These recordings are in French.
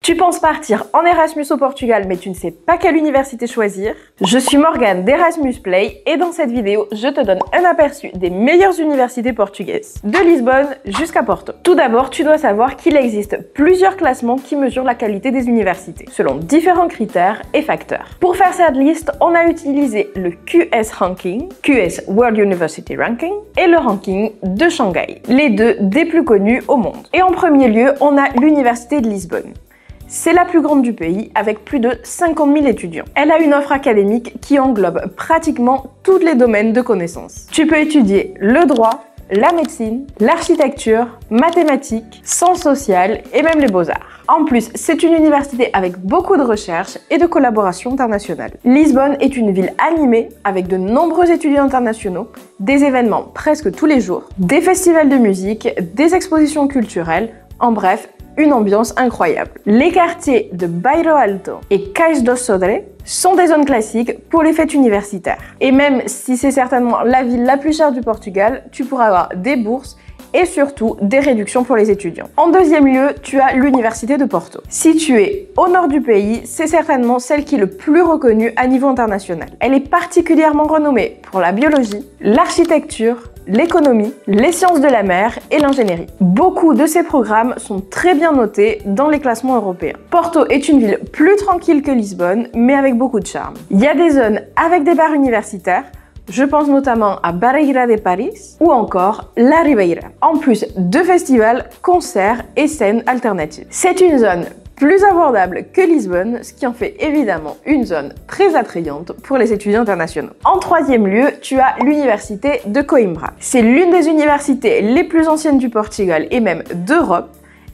Tu penses partir en Erasmus au Portugal mais tu ne sais pas quelle université choisir? Je suis Morgane d'Erasmus Play et dans cette vidéo, je te donne un aperçu des meilleures universités portugaises, de Lisbonne jusqu'à Porto. Tout d'abord, tu dois savoir qu'il existe plusieurs classements qui mesurent la qualité des universités, selon différents critères et facteurs. Pour faire cette liste, on a utilisé le QS Ranking, QS World University Ranking et le ranking de Shanghai, les deux des plus connus au monde. Et en premier lieu, on a l'université de Lisbonne. C'est la plus grande du pays avec plus de 50 000 étudiants. Elle a une offre académique qui englobe pratiquement tous les domaines de connaissances. Tu peux étudier le droit, la médecine, l'architecture, mathématiques, sciences sociales et même les beaux-arts. En plus, c'est une université avec beaucoup de recherche et de collaboration internationale. Lisbonne est une ville animée avec de nombreux étudiants internationaux, des événements presque tous les jours, des festivals de musique, des expositions culturelles, en bref, une ambiance incroyable. Les quartiers de Bairro Alto et Cais do Sodré sont des zones classiques pour les fêtes universitaires. Et même si c'est certainement la ville la plus chère du Portugal, tu pourras avoir des bourses et surtout des réductions pour les étudiants. En deuxième lieu, tu as l'université de Porto. Située au nord du pays, c'est certainement celle qui est le plus reconnue à niveau international. Elle est particulièrement renommée pour la biologie, l'architecture, l'économie, les sciences de la mer et l'ingénierie. Beaucoup de ces programmes sont très bien notés dans les classements européens. Porto est une ville plus tranquille que Lisbonne, mais avec beaucoup de charme. Il y a des zones avec des bars universitaires, je pense notamment à Barreira de Paris ou encore La Ribeira. En plus de festivals, concerts et scènes alternatives. C'est une zone plus abordable que Lisbonne, ce qui en fait évidemment une zone très attrayante pour les étudiants internationaux. En troisième lieu, tu as l'université de Coimbra. C'est l'une des universités les plus anciennes du Portugal et même d'Europe.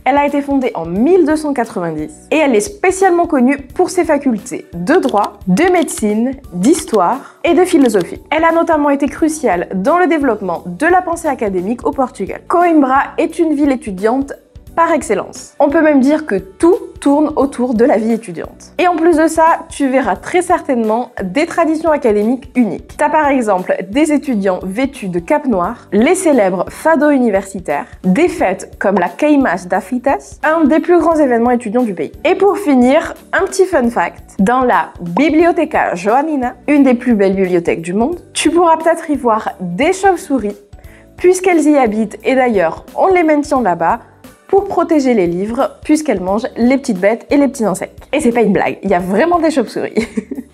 Elle a été fondée en 1290 et elle est spécialement connue pour ses facultés de droit, de médecine, d'histoire et de philosophie. Elle a notamment été cruciale dans le développement de la pensée académique au Portugal. Coimbra est une ville étudiante par excellence. On peut même dire que tout tourne autour de la vie étudiante. Et en plus de ça, tu verras très certainement des traditions académiques uniques. Tu as par exemple des étudiants vêtus de cape noire, les célèbres fado universitaires, des fêtes comme la Queimas da Fitas, un des plus grands événements étudiants du pays. Et pour finir, un petit fun fact, dans la Biblioteca Joanina, une des plus belles bibliothèques du monde, tu pourras peut-être y voir des chauves-souris, puisqu'elles y habitent et d'ailleurs on les maintient là-bas, pour protéger les livres, puisqu'elles mangent les petites bêtes et les petits insectes. Et c'est pas une blague, il y a vraiment des chauves-souris.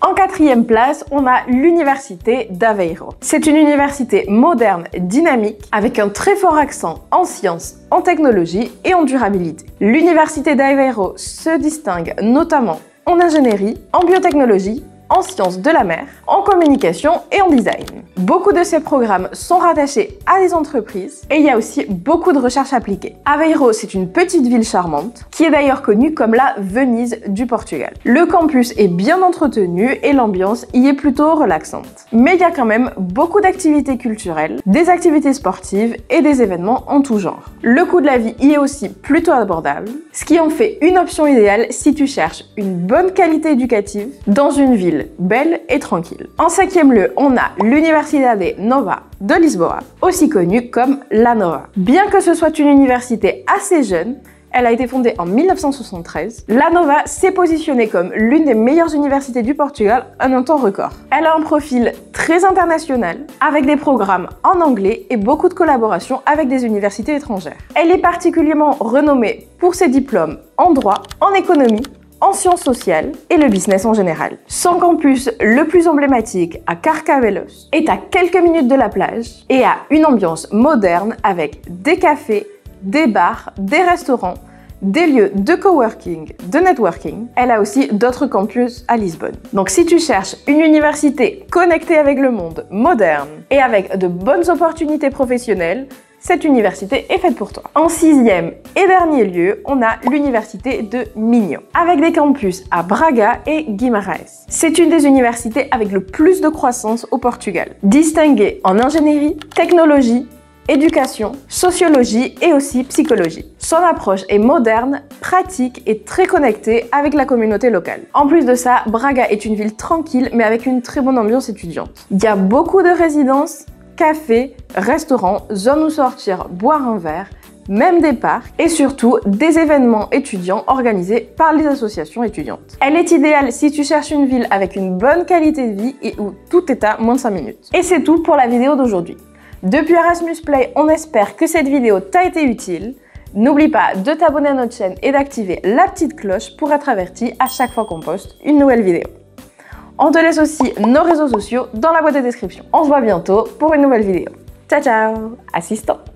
En quatrième place, on a l'université d'Aveiro. C'est une université moderne, dynamique, avec un très fort accent en sciences, en technologie et en durabilité. L'université d'Aveiro se distingue notamment en ingénierie, en biotechnologie, en sciences de la mer, en communication et en design. Beaucoup de ces programmes sont rattachés à des entreprises et il y a aussi beaucoup de recherche appliquée. Aveiro, c'est une petite ville charmante qui est d'ailleurs connue comme la Venise du Portugal. Le campus est bien entretenu et l'ambiance y est plutôt relaxante. Mais il y a quand même beaucoup d'activités culturelles, des activités sportives et des événements en tout genre. Le coût de la vie y est aussi plutôt abordable, ce qui en fait une option idéale si tu cherches une bonne qualité éducative dans une ville belle et tranquille. En cinquième lieu, on a l'Universidade Nova de Lisboa, aussi connue comme la Nova. Bien que ce soit une université assez jeune, elle a été fondée en 1973. La Nova s'est positionnée comme l'une des meilleures universités du Portugal en un temps record. Elle a un profil très international, avec des programmes en anglais et beaucoup de collaborations avec des universités étrangères. Elle est particulièrement renommée pour ses diplômes en droit, en économie, en sciences sociales et le business en général. Son campus le plus emblématique à Carcavelos est à quelques minutes de la plage et a une ambiance moderne avec des cafés, des bars, des restaurants, des lieux de coworking, de networking. Elle a aussi d'autres campus à Lisbonne. Donc si tu cherches une université connectée avec le monde, moderne et avec de bonnes opportunités professionnelles, cette université est faite pour toi. En sixième et dernier lieu, on a l'université de Minho, avec des campus à Braga et Guimarães. C'est une des universités avec le plus de croissance au Portugal, distinguée en ingénierie, technologie, éducation, sociologie et aussi psychologie. Son approche est moderne, pratique et très connectée avec la communauté locale. En plus de ça, Braga est une ville tranquille mais avec une très bonne ambiance étudiante. Il y a beaucoup de résidences, cafés, restaurants, zones où sortir, boire un verre, même des parcs et surtout des événements étudiants organisés par les associations étudiantes. Elle est idéale si tu cherches une ville avec une bonne qualité de vie et où tout est à moins de 5 minutes. Et c'est tout pour la vidéo d'aujourd'hui. Depuis Erasmus Play, on espère que cette vidéo t'a été utile. N'oublie pas de t'abonner à notre chaîne et d'activer la petite cloche pour être averti à chaque fois qu'on poste une nouvelle vidéo. On te laisse aussi nos réseaux sociaux dans la boîte de description. On se voit bientôt pour une nouvelle vidéo. Ciao ciao, assistant!